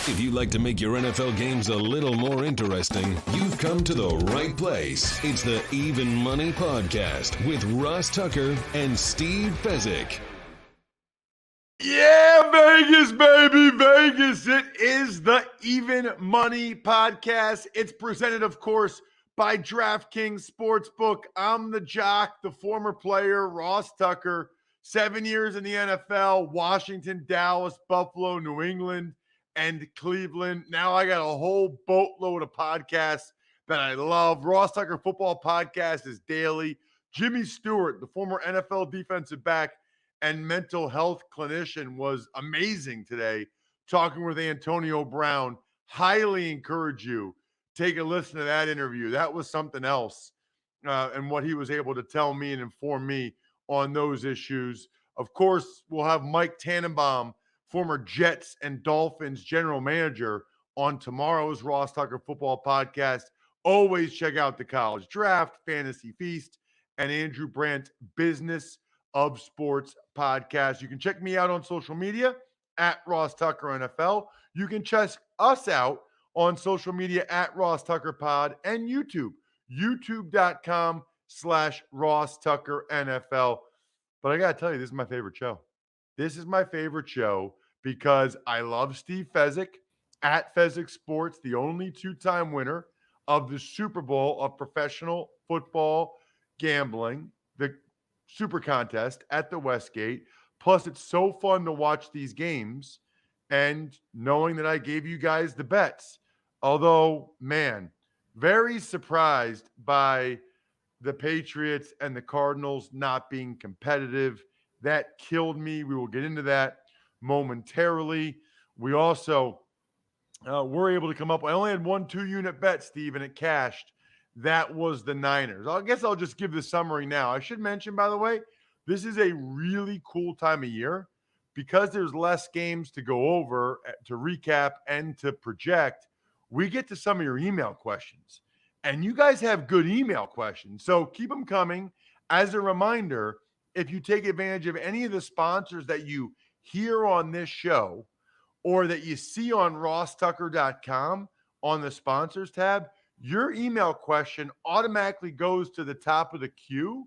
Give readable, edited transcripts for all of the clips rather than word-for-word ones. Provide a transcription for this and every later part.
If you like to make your NFL games a little more interesting, you've come to the right place. It's the Even Money Podcast with Ross Tucker and Steve Fezzik. Yeah, Vegas, baby, Vegas. It is the Even Money Podcast. It's presented, of course, by DraftKings Sportsbook. I'm the jock, the former player, Ross Tucker. 7 years in the NFL, Washington, Dallas, Buffalo, New England, and Cleveland. Now I got a whole boatload of podcasts that I love. Ross Tucker Football Podcast is daily. Jimmy Stewart, the former NFL defensive back and mental health clinician, was amazing today talking with Antonio Brown. Highly encourage you. Take a listen to that interview. That was something else. And what he was able to tell me and inform me on those issues. Of course, we'll have Mike Tannenbaum, former Jets and Dolphins general manager, on tomorrow's Ross Tucker Football Podcast. Always check out the College Draft, Fantasy Feast, and Andrew Brandt's Business of Sports podcast. You can check me out on social media at Ross Tucker NFL. You can check us out on social media at Ross Tucker Pod and YouTube, youtube.com/Ross Tucker NFL. But I got to tell you, this is my favorite show. This is my favorite show because I love Steve Fezzik at Fezzik Sports, the only two-time winner of the Super Bowl of professional football gambling, the Super Contest at the Westgate. Plus, it's so fun to watch these games and knowing that I gave you guys the bets. Although, man, very surprised by the Patriots and the Cardinals not being competitive. That killed me. We will get into that momentarily. We also were able to come up. I only had 1 2-unit bet, Steve, and it cashed. That was the Niners. I guess I'll just give the summary now. I should mention, by the way, this is a really cool time of year because there's less games to go over, to recap, and to project. We get to some of your email questions. And you guys have good email questions, so keep them coming. As a reminder, if you take advantage of any of the sponsors that you hear on this show or that you see on rosstucker.com on the sponsors tab, your email question automatically goes to the top of the queue,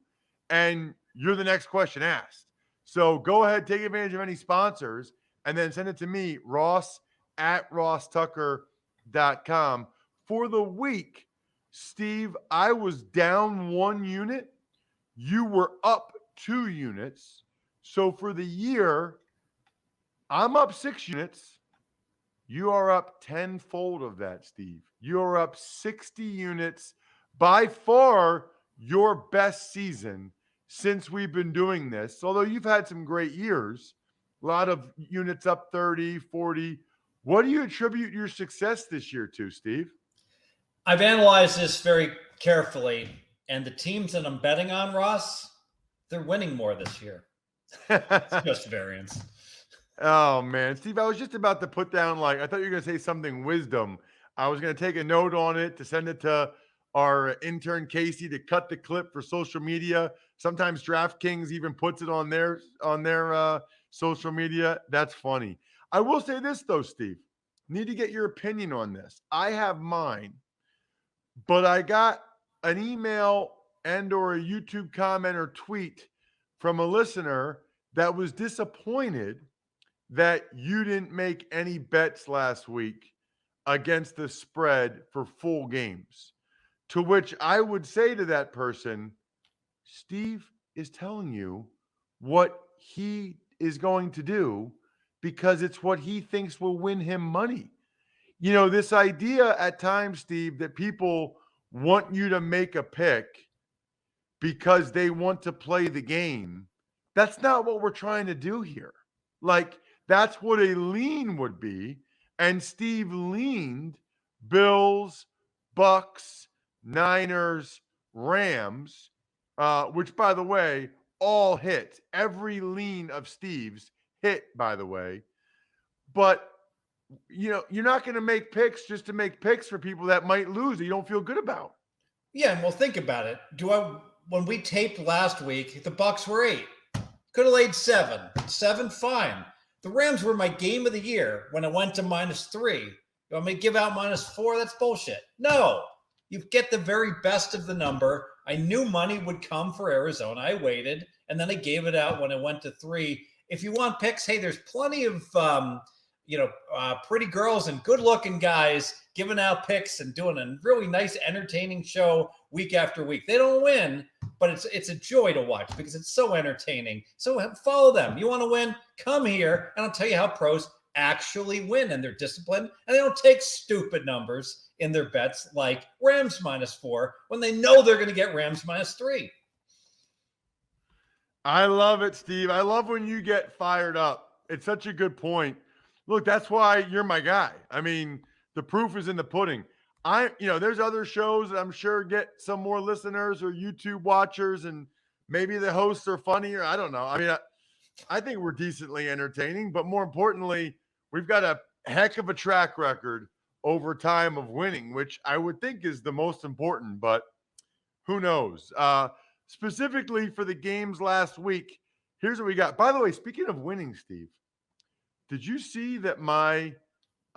and you're the next question asked. So go ahead, take advantage of any sponsors, and then send it to me, ross@rosstucker.com. For the week, Steve, I was down 1 unit. You were up 2 units. So for the year, I'm up 6 units. You are up tenfold of that, Steve. You are up 60 units. By far your best season since we've been doing this. Although you've had some great years, a lot of units up 30, 40. What do you attribute your success this year to, Steve? I've analyzed this very carefully, and the teams that I'm betting on, Ross, they're winning more this year. It's just variance. Oh, man. Steve, I was just about to put down, I thought you were going to say something wisdom. I was going to take a note on it to send it to our intern, Casey, to cut the clip for social media. Sometimes DraftKings even puts it on their social media. That's funny. I will say this, though, Steve. Need to get your opinion on this. I have mine. But I got an email and or a YouTube comment or tweet from a listener that was disappointed that you didn't make any bets last week against the spread for full games. To which I would say to that person, Steve is telling you what he is going to do because it's what he thinks will win him money. You know, this idea at times, Steve, that people want you to make a pick because they want to play the game. That's not what we're trying to do here. That's what a lean would be. And Steve leaned Bills, Bucks, Niners, Rams, which, by the way, all hit. Every lean of Steve's hit, by the way. But you're not going to make picks just to make picks for people that might lose that you don't feel good about. Yeah, well, think about it. When we taped last week, the Bucks were 8. Could have laid 7. 7, fine. The Rams were my game of the year when it went to -3. You want me to give out -4? That's bullshit. No, you get the very best of the number. I knew money would come for Arizona. I waited, and then I gave it out when it went to 3. If you want picks, hey, there's plenty of pretty girls and good-looking guys giving out picks and doing a really nice, entertaining show week after week. They don't win, but it's a joy to watch because it's so entertaining. So follow them. You want to win? Come here, and I'll tell you how pros actually win, and they're disciplined, and they don't take stupid numbers in their bets like Rams -4 when they know they're going to get Rams -3. I love it, Steve. I love when you get fired up. It's such a good point. Look, that's why you're my guy. I mean, the proof is in the pudding. There's other shows that I'm sure get some more listeners or YouTube watchers, and maybe the hosts are funnier. I don't know. I mean, I think we're decently entertaining, but more importantly, we've got a heck of a track record over time of winning, which I would think is the most important, but who knows? Specifically for the games last week, here's what we got. By the way, speaking of winning, Steve, did you see that my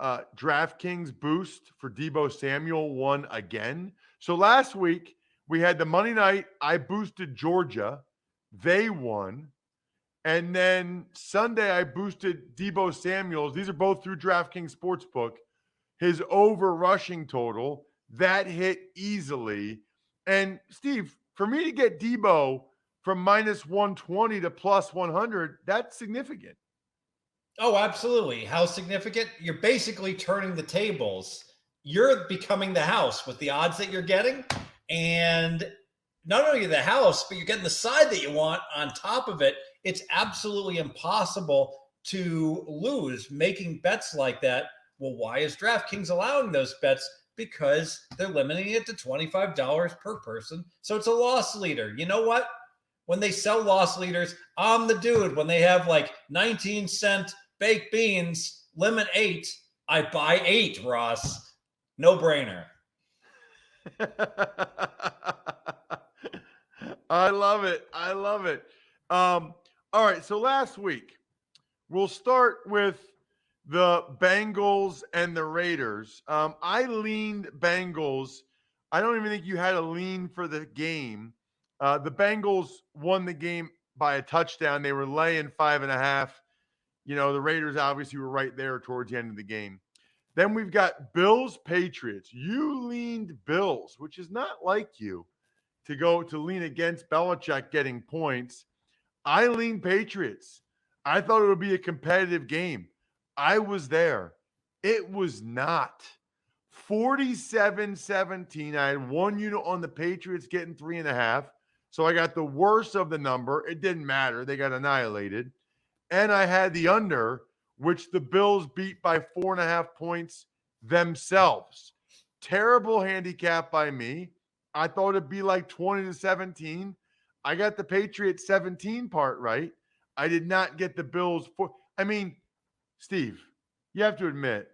DraftKings boost for Deebo Samuel won again? So last week we had the Monday night. I boosted Georgia. They won. And then Sunday I boosted Deebo Samuels. These are both through DraftKings Sportsbook. His over rushing total. That hit easily. And Steve, for me to get Deebo from -120 to +100, that's significant. Oh, absolutely. How significant? You're basically turning the tables. You're becoming the house with the odds that you're getting. And not only the house, but you're getting the side that you want on top of it. It's absolutely impossible to lose making bets like that. Well, why is DraftKings allowing those bets? Because they're limiting it to $25 per person. So it's a loss leader. You know what? When they sell loss leaders, I'm the dude. When they have like 19-cent baked beans, limit 8, I buy 8, Ross. No brainer. I love it. I love it. All right. So last week, we'll start with the Bengals and the Raiders. I leaned Bengals. I don't even think you had a lean for the game. The Bengals won the game by a touchdown. They were laying 5.5. The Raiders obviously were right there towards the end of the game. Then we've got Bills Patriots. You leaned Bills, which is not like you to lean against Belichick getting points. I leaned Patriots. I thought it would be a competitive game. I was there. It was not. 47-17. I had one unit on the Patriots getting 3.5. So I got the worst of the number. It didn't matter. They got annihilated. And I had the under, which the Bills beat by 4.5 points themselves. Terrible handicap by me. I thought it'd be like 20-17. I got the Patriots 17 part right. I did not get the Bills. Steve, you have to admit,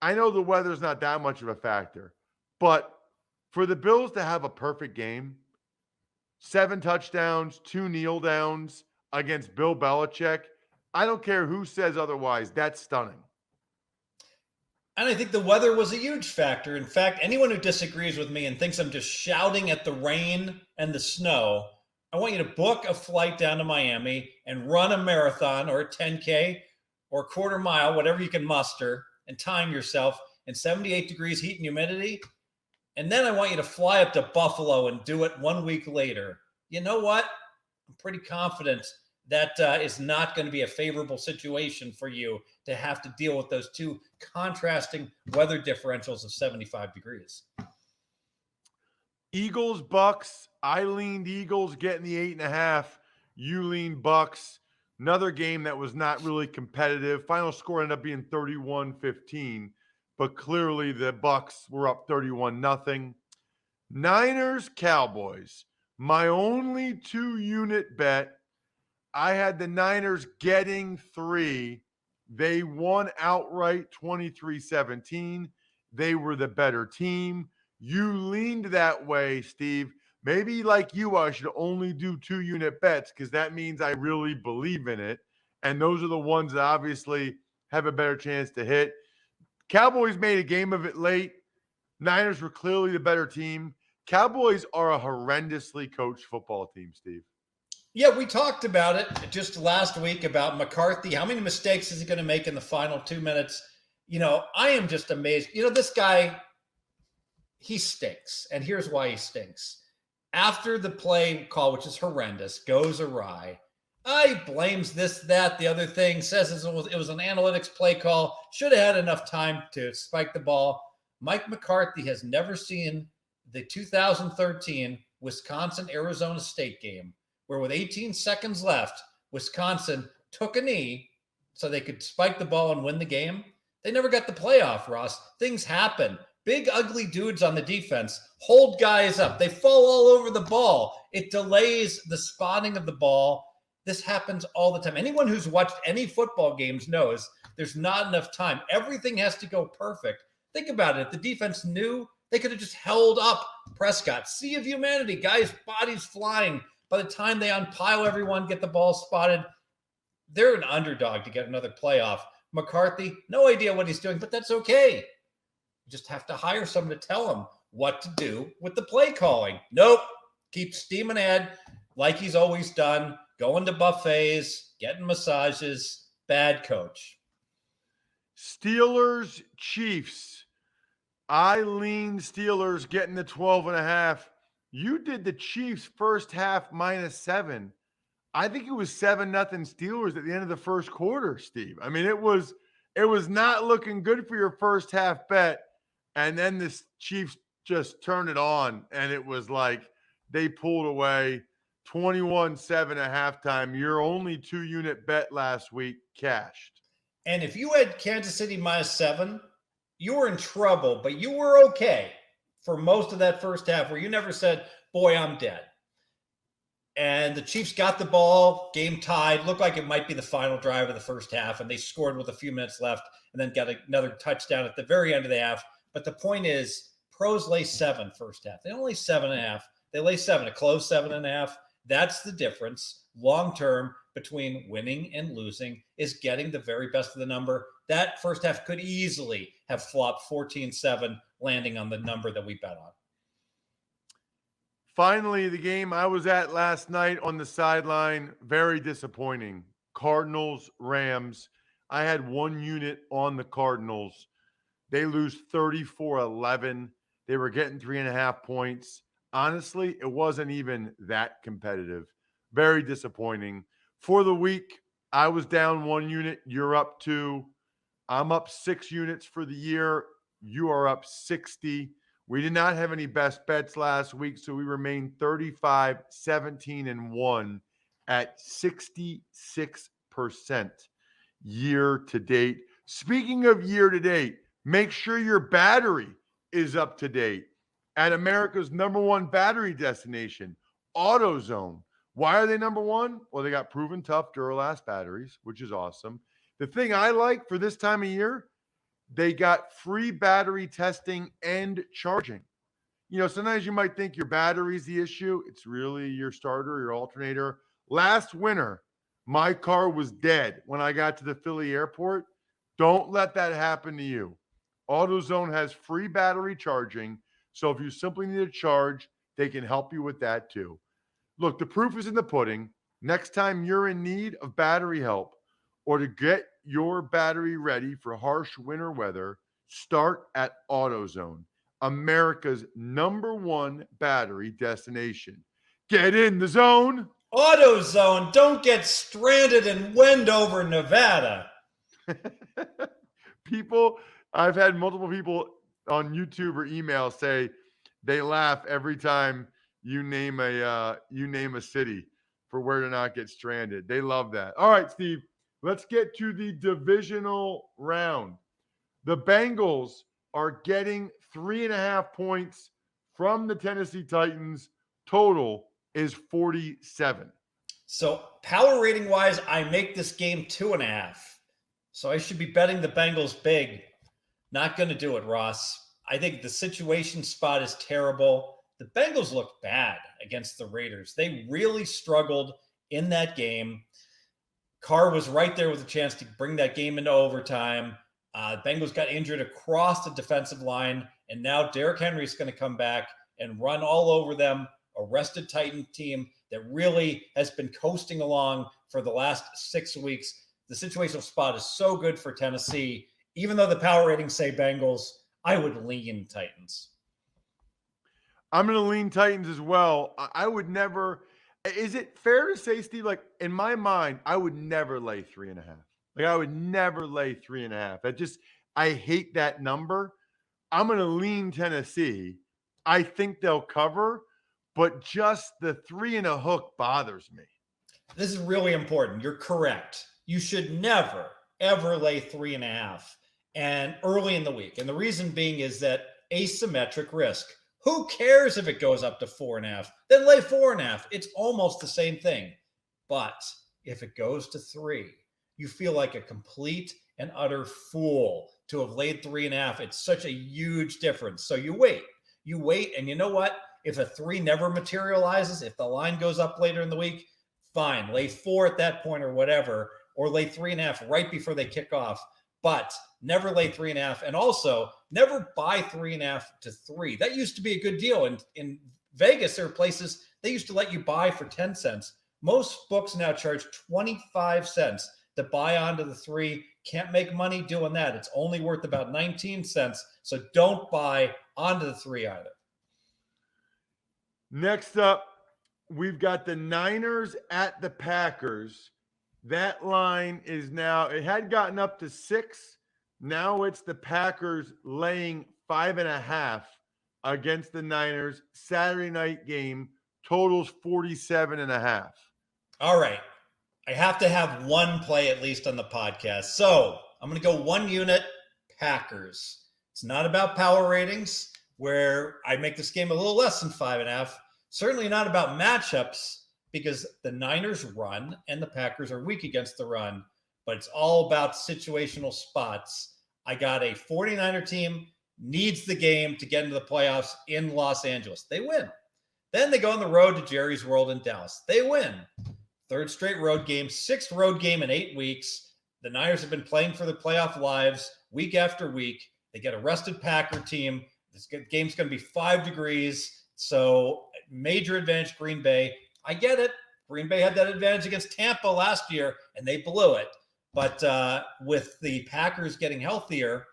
I know the weather's not that much of a factor, but for the Bills to have a perfect game, 7 touchdowns, 2 kneel downs against Bill Belichick, I don't care who says otherwise. That's stunning. And I think the weather was a huge factor. In fact, anyone who disagrees with me and thinks I'm just shouting at the rain and the snow, I want you to book a flight down to Miami and run a marathon or a 10K or a quarter mile, whatever you can muster, and time yourself in 78 degrees heat and humidity. And then I want you to fly up to Buffalo and do it 1 week later. You know what? I'm pretty confident that is not going to be a favorable situation for you to have to deal with those two contrasting weather differentials of 75 degrees. Eagles, Bucks. I leaned Eagles getting the 8.5. You leaned Bucks. Another game that was not really competitive. Final score ended up being 31-15, but clearly the Bucks were up 31-0. Niners, Cowboys. My only 2-unit bet. I had the Niners getting 3. They won outright 23-17. They were the better team. You leaned that way, Steve. Maybe like you, I should only do 2-unit bets because that means I really believe in it. And those are the ones that obviously have a better chance to hit. Cowboys made a game of it late. Niners were clearly the better team. Cowboys are a horrendously coached football team, Steve. Yeah, we talked about it just last week about McCarthy. How many mistakes is he going to make in the final 2 minutes? I am just amazed. This guy, he stinks. And here's why he stinks. After the play call, which is horrendous, goes awry, he blames this, that, the other thing, says it was an analytics play call, should have had enough time to spike the ball. Mike McCarthy has never seen the 2013 Wisconsin-Arizona State game, where with 18 seconds left, Wisconsin took a knee so they could spike the ball and win the game. They never got the playoff, Ross. Things happen. Big, ugly dudes on the defense hold guys up. They fall all over the ball. It delays the spotting of the ball. This happens all the time. Anyone who's watched any football games knows there's not enough time. Everything has to go perfect. Think about it. If the defense knew, they could have just held up Prescott. Sea of humanity. Guys' bodies flying. By the time they unpile everyone, get the ball spotted, they're an underdog to get another playoff. McCarthy, no idea what he's doing, but that's okay. You just have to hire someone to tell him what to do with the play calling. Nope. Keep steaming ahead like he's always done, going to buffets, getting massages. Bad coach. Steelers, Chiefs. I lean Steelers getting the 12.5. You did the Chiefs first half -7. I think it was 7-0 Steelers at the end of the first quarter, Steve. I mean, it was not looking good for your first half bet. And then the Chiefs just turned it on, and it was like they pulled away 21-7 at halftime. Your only 2-unit bet last week cashed. And if you had Kansas City -7, you were in trouble, but you were okay for most of that first half where you never said, boy, I'm dead. And the Chiefs got the ball, game tied, looked like it might be the final drive of the first half, and they scored with a few minutes left and then got another touchdown at the very end of the half. But the point is, pros lay 7 first half. They don't lay 7.5. They lay 7, a close 7.5. That's the difference long-term between winning and losing, is getting the very best of the number. That first half could easily have flopped 14-7, landing on the number that we bet on. Finally, the game I was at last night on the sideline, very disappointing. Cardinals, Rams. I had 1 unit on the Cardinals. They lose 34-11. They were getting 3.5 points. Honestly, it wasn't even that competitive. Very disappointing. For the week, I was down 1 unit. You're up 2. I'm up 6 units for the year. You are up 60. We did not have any best bets last week, so we remain 35-17-1 at 66% year to date. Speaking of year to date, make sure your battery is up to date at America's #1 battery destination, AutoZone. Why are they #1? Well, they got proven tough Duralast batteries, which is awesome. The thing I like for this time of year, they got free battery testing and charging. Sometimes you might think your battery's the issue. It's really your starter, your alternator. Last winter, my car was dead when I got to the Philly airport. Don't let that happen to you. AutoZone has free battery charging, so if you simply need a charge, they can help you with that too. Look, the proof is in the pudding. Next time you're in need of battery help or to get your battery ready for harsh winter weather, start at AutoZone, America's #1 battery destination. Get in the zone. AutoZone, don't get stranded in Wendover, Nevada. I've had multiple people on YouTube or email say they laugh every time you name a city for where to not get stranded. They love that. All right, Steve, let's get to the divisional round. The Bengals are getting 3.5 points from the Tennessee Titans. Total is 47. So power rating wise, I make this game 2.5. So I should be betting the Bengals big. Not going to do it, Ross. I think the situation spot is terrible. The Bengals look bad against the Raiders. They really struggled in that game. Carr was right there with a chance to bring that game into overtime. Bengals got injured across the defensive line, and now Derrick Henry is going to come back and run all over them. A rested Titan team that really has been coasting along for the last 6 weeks. The situational spot is so good for Tennessee. Even though the power ratings say Bengals, I would lean Titans. I'm going to lean Titans as well. I would never. Is it fair to say, Steve, like in my mind, I would never lay 3.5. Like I would never lay 3.5. I hate that number. I'm going to lean Tennessee. I think they'll cover, but just the 3 and a hook bothers me. This is really important. You're correct. You should never, ever lay 3.5 and early in the week. And the reason being is that asymmetric risk. Who cares if it goes up to 4.5? Then lay 4.5. It's almost the same thing. But if it goes to 3, you feel like a complete and utter fool to have laid 3.5. It's such a huge difference. So you wait. And you know what? If a 3 never materializes, if the line goes up later in the week, fine. Lay 4 at that point or whatever, or lay 3.5 right before they kick off. But never lay 3.5. And also never buy 3.5 to 3. That used to be a good deal. And in Vegas, there are places they used to let you buy for 10 cents. Most books now charge 25 cents to buy onto the 3. Can't make money doing that. It's only worth about 19 cents. So don't buy onto the 3 either. Next up, we've got the Niners at the Packers. That line is now, it had gotten up to 6. Now it's the Packers laying 5.5 against the Niners. Saturday night game, totals 47.5. All right. I have to have one play at least on the podcast. So I'm going to go 1 unit Packers. It's not about power ratings where I make this game a little less than 5.5. Certainly not about matchups because the Niners run and the Packers are weak against the run, but it's all about situational spots. I got a 49er team needs the game to get into the playoffs in Los Angeles. They win. Then they go on the road to Jerry's World in Dallas. They win. 3rd straight road game, 6th road game in 8 weeks. The Niners have been playing for the playoff lives week after week. They get a rested Packer team. This game's going to be 5 degrees. So major advantage, Green Bay. I get it. Green Bay had that advantage against Tampa last year, and they blew it. But with the Packers getting healthier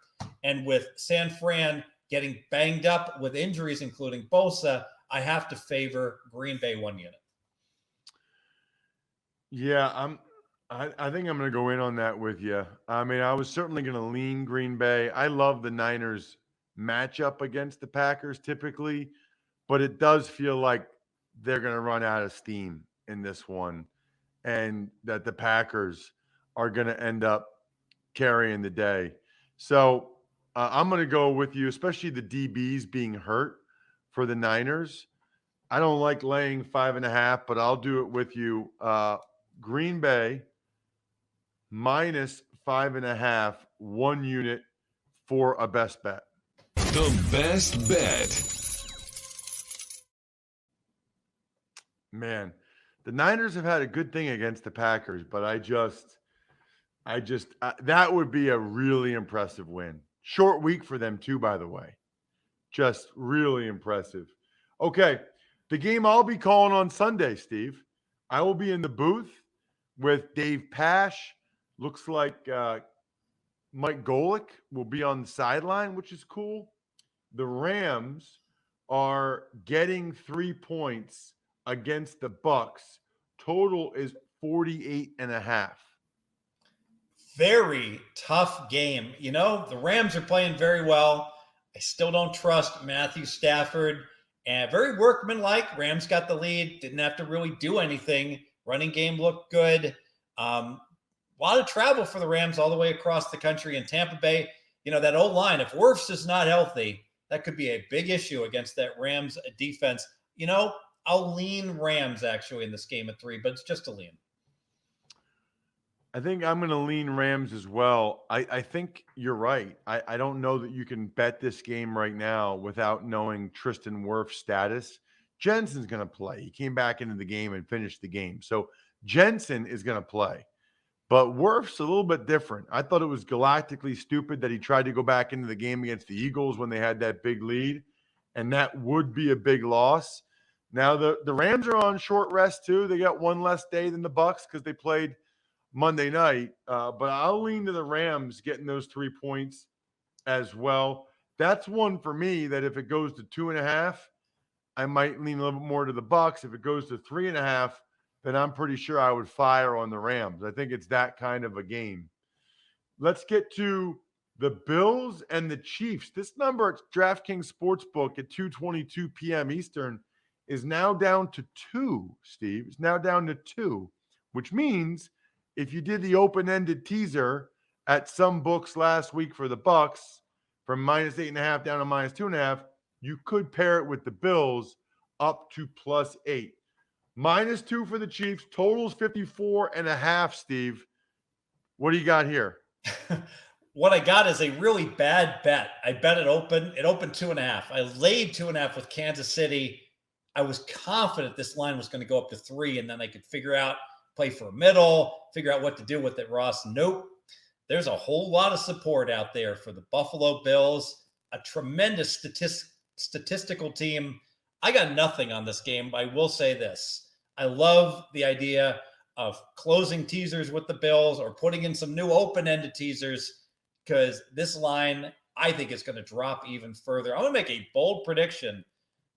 and with San Fran getting banged up with injuries, including Bosa, I have to favor Green Bay 1 unit. Yeah, I think I'm going to go in on that with you. I mean, I was certainly going to lean Green Bay. I love the Niners matchup against the Packers typically, but it does feel like they're going to run out of steam in this one and that the Packers are going to end up carrying the day. So I'm going to go with you, especially the DBs being hurt for the Niners. I don't like laying 5.5, but I'll do it with you. Green Bay minus 5.5, 1 unit for a best bet. The best bet. Man, the Niners have had a good thing against the Packers, but that would be a really impressive win. Short week for them too, by the way. Just really impressive. Okay, the game I'll be calling on Sunday, Steve. I will be in the booth with Dave Pash. Looks like Mike Golick will be on the sideline, which is cool. The Rams are getting 3 points against the Bucks. Total is 48.5. Very tough game. You know, the Rams are playing very well. I still don't trust Matthew Stafford. And very workmanlike. Rams got the lead. Didn't have to really do anything. Running game looked good. A lot of travel for the Rams all the way across the country. In Tampa Bay, you know, that old line, if Wirfs is not healthy, that could be a big issue against that Rams defense. You know, I'll lean Rams actually in this game at 3, but it's just a lean. I think I'm going to lean Rams as well. I think you're right. I don't know that you can bet this game right now without knowing Tristan Wirf's status. Jensen's going to play. He came back into the game and finished the game. So Jensen is going to play. But Wirf's a little bit different. I thought it was galactically stupid that he tried to go back into the game against the Eagles when they had that big lead, and that would be a big loss. Now the Rams are on short rest too. They got one less day than the Bucs because they played Monday night. But I'll lean to the Rams getting those 3 points as well. That's one for me that if it goes to 2.5, I might lean a little bit more to the Bucs. If it goes to 3.5, then I'm pretty sure I would fire on the Rams. I think it's that kind of a game. Let's get to the Bills and the Chiefs. This number at DraftKings Sportsbook at 2:22 p.m. Eastern is now down to 2, Steve. It's now down to 2, which means if you did the open-ended teaser at some books last week for the Bucs from -8.5 down to -2.5, you could pair it with the Bills up to +8. -2 for the Chiefs. Totals 54.5, Steve. What do you got here? What I got is a really bad bet. I bet it opened 2.5. I laid 2.5 with Kansas City. I was confident this line was going to go up to 3, and then I could play for a middle, figure out what to do with it, Ross. Nope. There's a whole lot of support out there for the Buffalo Bills, a tremendous statistical team. I got nothing on this game, but I will say this. I love the idea of closing teasers with the Bills or putting in some new open-ended teasers because this line, I think, is going to drop even further. I'm going to make a bold prediction.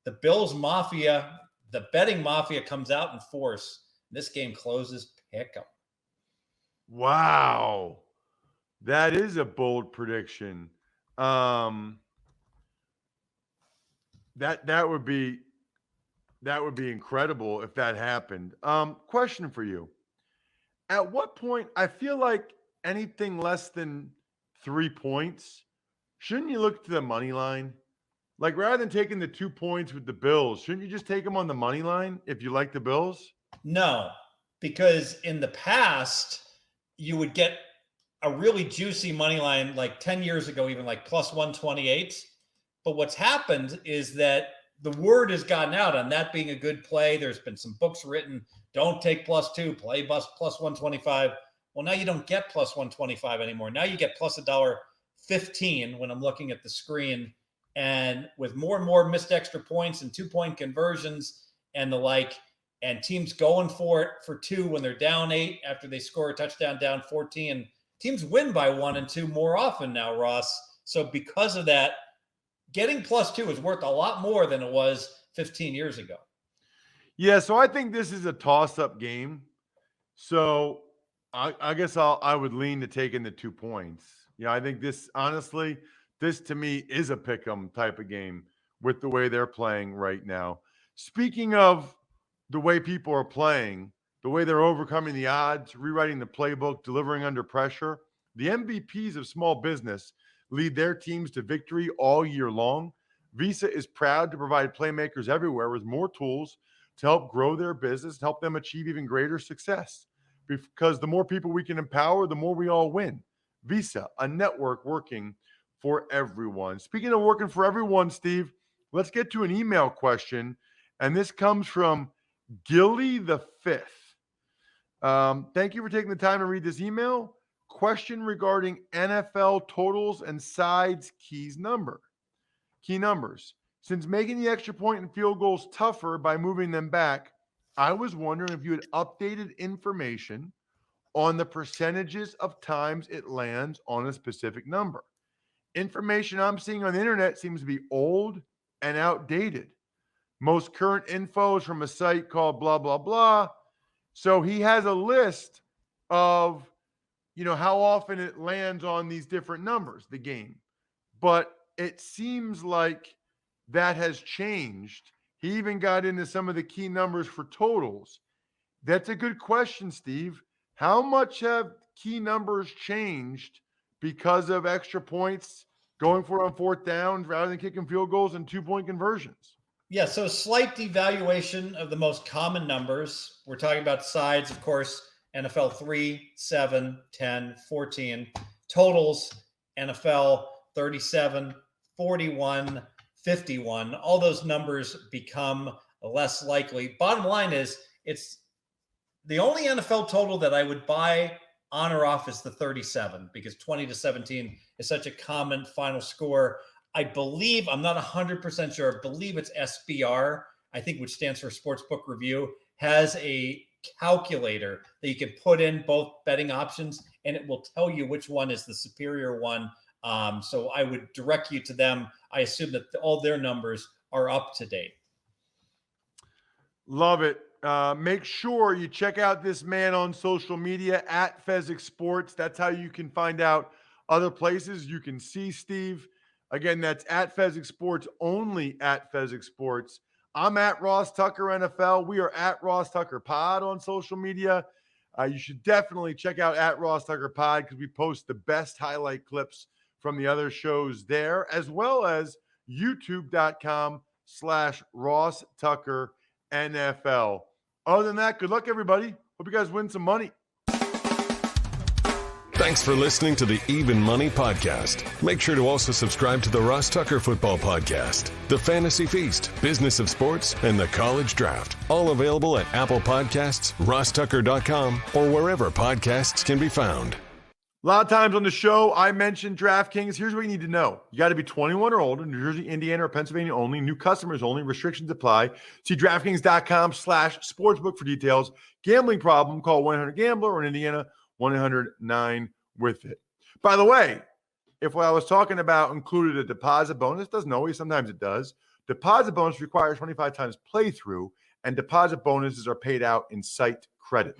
The Bills Mafia, the betting mafia comes out in force. This game closes pick 'em. Wow. That is a bold prediction. That would be incredible if that happened. Question for you. At what point, I feel like anything less than 3 points, shouldn't you look to the money line? Like rather than taking the 2 points with the Bills, shouldn't you just take them on the money line if you like the Bills? No, because in the past, you would get a really juicy money line like 10 years ago, even like +128. But what's happened is that the word has gotten out on that being a good play. There's been some books written, don't take +2, play +125. Well, now you don't get +125 anymore. Now you get +$1.15 when I'm looking at the screen. And with more and more missed extra points and 2-point conversions and the like, and teams going for it for 2 when they're down 8 after they score a touchdown down 14, teams win by 1 and 2 more often now, Ross. So because of that, getting +2 is worth a lot more than it was 15 years ago. Yeah, so I think this is a toss-up game. So I guess I would lean to taking the 2 points. Yeah, I think this, honestly, this to me is a pick 'em type of game with the way they're playing right now. Speaking of the way people are playing, the way they're overcoming the odds, rewriting the playbook, delivering under pressure, the MVPs of small business lead their teams to victory all year long. Visa is proud to provide playmakers everywhere with more tools to help grow their business, help them achieve even greater success. Because the more people we can empower, the more we all win. Visa, a network working for everyone. Speaking of working for everyone, Steve, let's get to an email question. And this comes from Gilly the Fifth. Thank you for taking the time to read this email. Question regarding NFL totals and sides key numbers. Since making the extra point and field goals tougher by moving them back, I was wondering if you had updated information on the percentages of times it lands on a specific number. Information I'm seeing on the internet seems to be old and outdated. Most current info is from a site called blah, blah, blah. So he has a list of, how often it lands on these different numbers, the game. But it seems like that has changed. He even got into some of the key numbers for totals. That's a good question, Steve. How much have key numbers changed because of extra points going for it on 4th down rather than kicking field goals and 2-point conversions? Yeah, so slight devaluation of the most common numbers. We're talking about sides, of course, NFL 3, 7, 10, 14. Totals, NFL 37, 41, 51. All those numbers become less likely. Bottom line is, it's the only NFL total that I would buy on or off is the 37 because 20-17 is such a common final score. I believe, I'm not 100% sure, I believe it's SBR, I think, which stands for Sportsbook Review, has a calculator that you can put in both betting options and it will tell you which one is the superior one. So I would direct you to them. I assume that all their numbers are up to date. Love it. Make sure you check out this man on social media at Fezzik Sports. That's how you can find out other places you can see Steve. Again, that's at Fezzik Sports, only at Fezzik Sports. I'm at Ross Tucker NFL. We are at Ross Tucker Pod on social media. You should definitely check out at Ross Tucker Pod because we post the best highlight clips from the other shows there, as well as youtube.com/Ross Tucker NFL. Other than that, good luck, everybody. Hope you guys win some money. Thanks for listening to the Even Money Podcast. Make sure to also subscribe to the Ross Tucker Football Podcast, The Fantasy Feast, Business of Sports, and the College Draft. All available at Apple Podcasts, rosstucker.com, or wherever podcasts can be found. A lot of times on the show, I mentioned DraftKings. Here's what you need to know. You got to be 21 or older, New Jersey, Indiana, or Pennsylvania only. New customers only. Restrictions apply. See DraftKings.com/sportsbook for details. Gambling problem, call 1-800-GAMBLER, or in Indiana, 1-800-9-WITH-IT. By the way, if what I was talking about included a deposit bonus, doesn't always, sometimes it does. Deposit bonus requires 25 times playthrough, and deposit bonuses are paid out in site credit.